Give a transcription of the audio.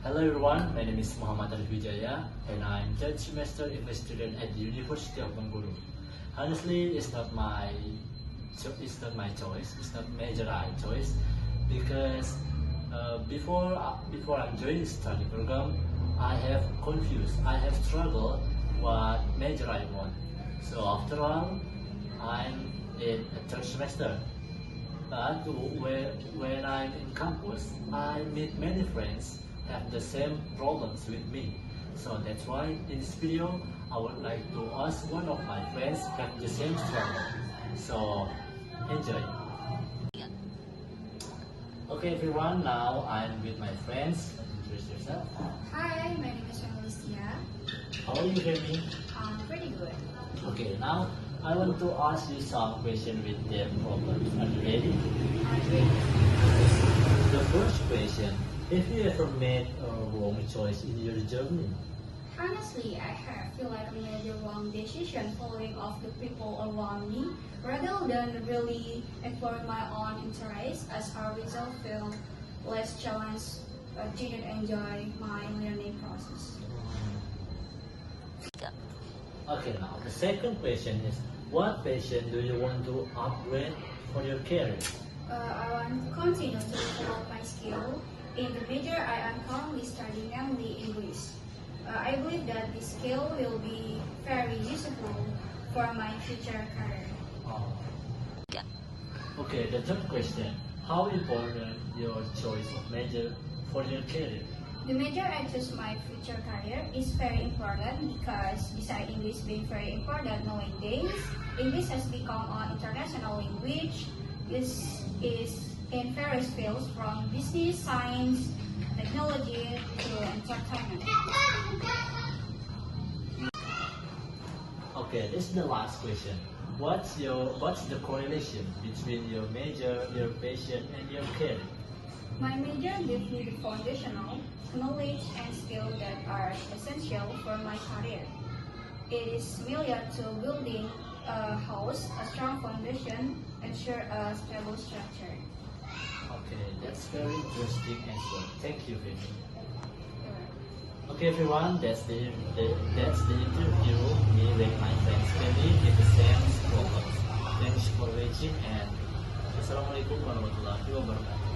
Hello everyone, my name is Muhammad Al-Wijaya and I'm third semester English student at the University of Bengkulu. Honestly, it's not my choice, it's not major I choice because before I joined the study program, I have confused, I have struggled what major I want. So after all, I'm in a third semester. But when I'm in campus, I meet many friends have the same problems with me. So that's why in this video, I would like to ask one of my friends have the same struggle. So enjoy. Okay everyone, now I'm with my friends. Introduce yourself. Hi, my name is Alicia. How are you, Remy? Pretty good. Okay, now I want to ask you some questions with their problems. Are you ready? Great. The first question, have you ever made a wrong choice in your journey? Honestly, I feel like I made the wrong decision following of the people around me rather than really exploring my own interests. As a result, feel less challenged, didn't enjoy my learning process. Okay, now the second question is, what passion do you want to upgrade for your career? I want to continue to develop my skill in the major I am currently studying, namely English. I believe that this skill will be very useful for my future career. Oh. Okay, the third question, how important your choice of major for your career? The major I choose my future career is very important because besides English being very important nowadays, English has become an international language. This is in various fields from business, science, technology to entertainment. Okay, this is the last question. What's the correlation between your major, your passion, and your career? My major gives me the foundational knowledge and skills that are essential for my career. It is similar to building a house, a strong foundation, ensure a stable structure. Okay, that's very interesting answer. Thank you, Vicky. Okay, everyone, that's the interview me with my friends Penny with the same problems. Thanks for watching and Assalamualaikum warahmatullahi wabarakatuh.